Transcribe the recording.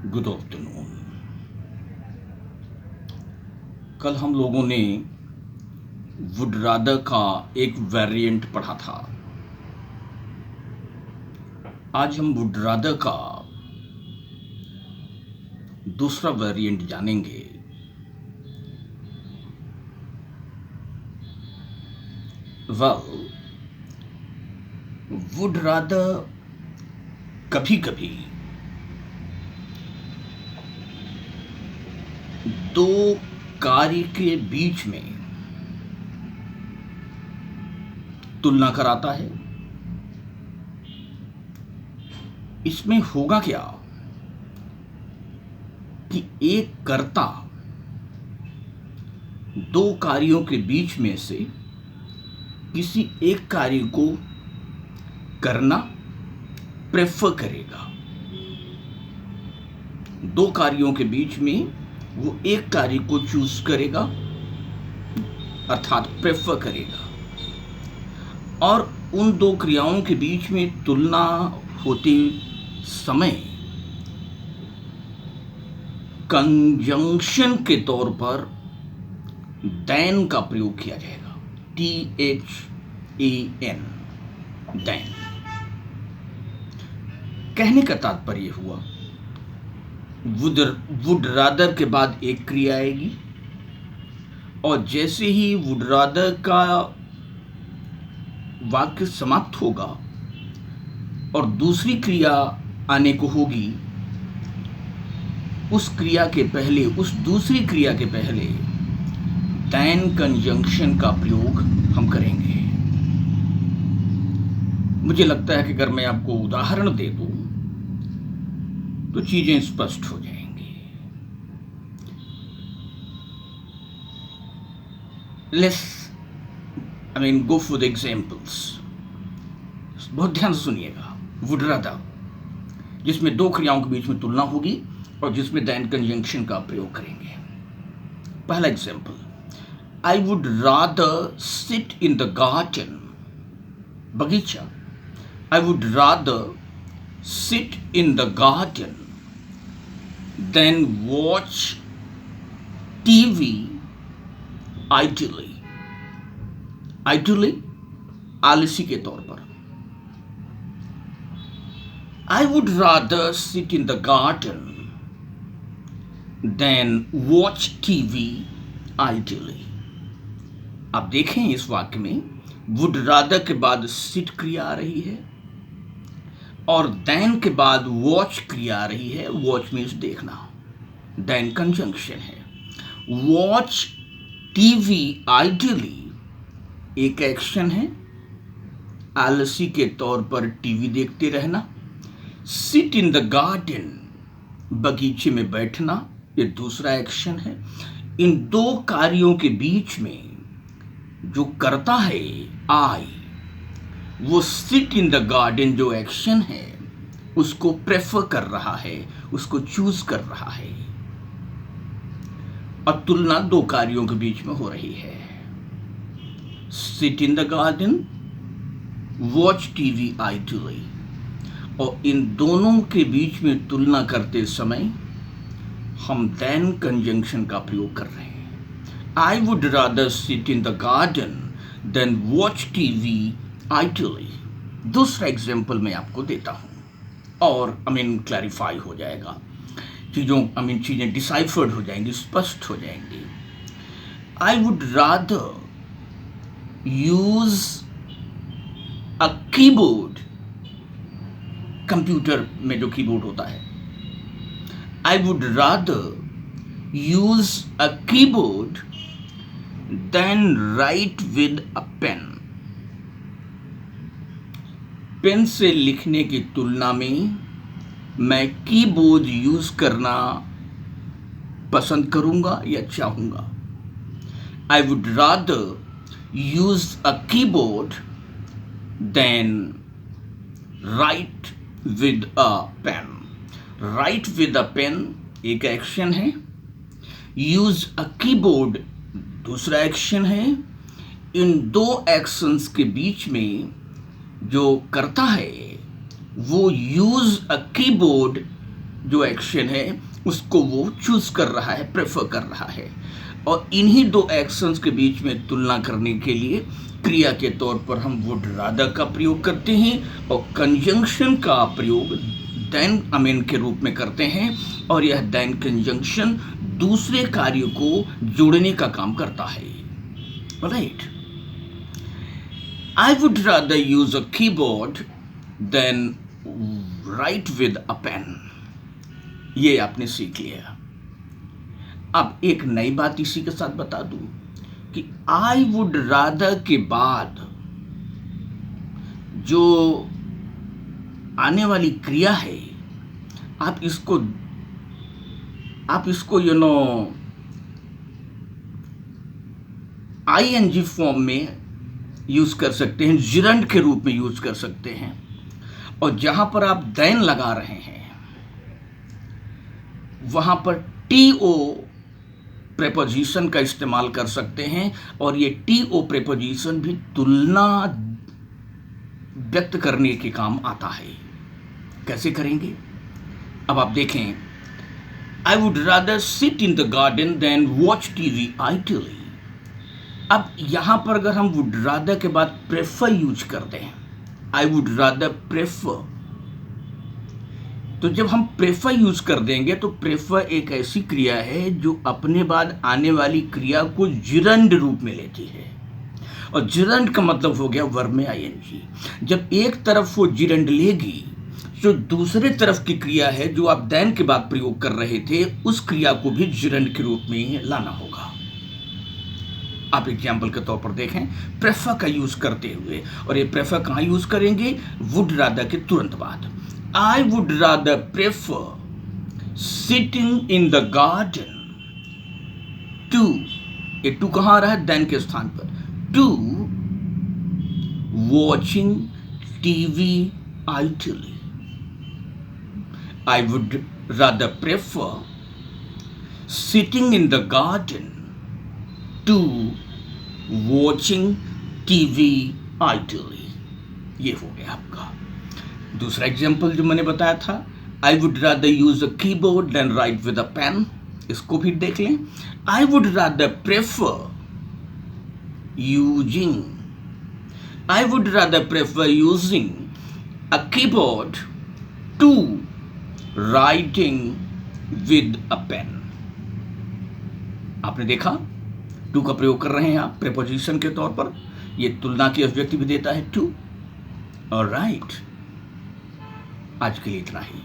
Good afternoon. कल हम लोगों ने वुड रादर का एक वेरिएंट पढ़ा था। आज हम वुड रादर का दूसरा वेरिएंट जानेंगे। वेल, वुड रादर कभी कभी दो कार्य के बीच में तुलना कराता है। इसमें होगा क्या कि एक कर्ता दो कार्यों के बीच में से किसी एक कार्य को करना प्रेफर करेगा। दो कार्यों के बीच में वो एक कार्य को चूज करेगा, अर्थात प्रेफर करेगा, और उन दो क्रियाओं के बीच में तुलना होते समय कंजंक्शन के तौर पर देन का प्रयोग किया जाएगा। THEN, then. कहने का तात्पर्य हुआ वुड रादर के बाद एक क्रिया आएगी, और जैसे ही वुड रादर का वाक्य समाप्त होगा और दूसरी क्रिया आने को होगी, उस दूसरी क्रिया के पहले देन कंजंक्शन का प्रयोग हम करेंगे। मुझे लगता है कि अगर मैं आपको उदाहरण दे दूं तो चीजें स्पष्ट हो जाएंगी। Go for the examples. बहुत ध्यान से सुनिएगा। वुड रादर, जिसमें दो क्रियाओं के बीच में तुलना होगी और जिसमें देन कंजंक्शन का प्रयोग करेंगे। पहला example, I would rather sit in the garden, बगीचा। I would rather sit in the garden than watch TV idly. Idly, आलसी के तौर पर। I would rather sit in the garden than watch TV idly. आप देखें इस वाक्य में would rather के बाद sit क्रिया आ रही है और देन के बाद वॉच क्रिया आ रही है। वॉच मीन्स देखना, देन कंजंक्शन है। वॉच टीवी आइडियली एक एक्शन है, आलसी के तौर पर टीवी देखते रहना। सिट इन द गार्डन, बगीचे में बैठना, ये दूसरा एक्शन है। इन दो कार्यों के बीच में जो करता है आई, वो सिट इन द गार्डन जो एक्शन है उसको प्रेफर कर रहा है, उसको चूज कर रहा है, और तुलना दो कार्यों के बीच में हो रही है। Seat in the garden, watch TV ideally, और इन दोनों के बीच में तुलना करते समय हम देन कंजंक्शन का प्रयोग कर रहे हैं। I would rather sit in the garden than watch TV idly. दूसरा एग्जाम्पल मैं आपको देता हूं और क्लैरिफाई हो जाएगा, चीजें डिसाइफर्ड हो जाएंगी, स्पष्ट हो जाएंगी। I would rather use a keyboard, computer में जो कीबोर्ड होता है, I would rather use a keyboard than write with a pen. Pen से लिखने की तुलना में मैं कीबोर्ड यूज करना पसंद करूंगा या चाहूंगा। I would rather use a keyboard than write with a pen. Write with a pen एक एक्शन है, यूज अ कीबोर्ड दूसरा एक्शन है। इन दो एक्शंस के बीच में जो करता है वो यूज अ कीबोर्ड जो एक्शन है उसको वो चूज कर रहा है, प्रेफर कर रहा है। और इन्हीं दो एक्शंस के बीच में तुलना करने के लिए क्रिया के तौर पर हम वुड रादर का प्रयोग करते हैं और कंजंक्शन का प्रयोग देन अमेन के रूप में करते हैं। और यह देन कंजंक्शन दूसरे कार्य को जोड़ने का काम करता है। Right, I would rather use a keyboard than write with a pen. ये आपने सीख लिया। अब एक नई बात इसी के साथ बता दूं कि आई वुड रादर के बाद जो आने वाली क्रिया है, आप इसको आईएनजी फॉर्म में यूज कर सकते हैं, जिरंड के रूप में यूज कर सकते हैं। और जहां पर आप देन लगा रहे हैं वहां पर टीओ प्रेपोजिशन का इस्तेमाल कर सकते हैं। और ये टीओ प्रेपोजिशन भी तुलना व्यक्त करने के काम आता है। कैसे करेंगे अब आप देखें। I would rather sit in the garden than watch TV idly. अब यहां पर अगर हम वुड रादर के बाद प्रेफर यूज कर दें, आई वुड रादर प्रेफर, तो जब हम प्रेफर यूज कर देंगे तो प्रेफर एक ऐसी क्रिया है जो अपने बाद आने वाली क्रिया को जिरंड रूप में लेती है। और जिरंड का मतलब हो गया वर्ब में आईएनजी। जब एक तरफ वो जिरंड लेगी जो दूसरे तरफ की क्रिया है जो आप देन के बाद प्रयोग कर रहे थे, उस क्रिया को भी जिरंड के रूप में लाना होगा। आप एग्जाम्पल के तौर पर देखें प्रेफर का यूज करते हुए। और ये प्रेफर कहां यूज करेंगे? वुड रादर के तुरंत बाद। I would rather prefer sitting in the garden to, ये टू कहाँ आ रहा है? देन के स्थान पर। To watching TV idly. I would rather prefer sitting in the garden to watching TV idly. ये हो गया आपका दूसरा एग्जाम्पल जो मैंने बताया था। I would rather use a keyboard than write with a pen. इसको भी देख लें। I would rather prefer using a keyboard to writing with a pen. आपने देखा टू का प्रयोग कर रहे हैं आप प्रेपोजिशन के तौर पर। यह तुलना की अभिव्यक्ति भी देता है टू। ऑलराइट, आज के लिए इतना ही।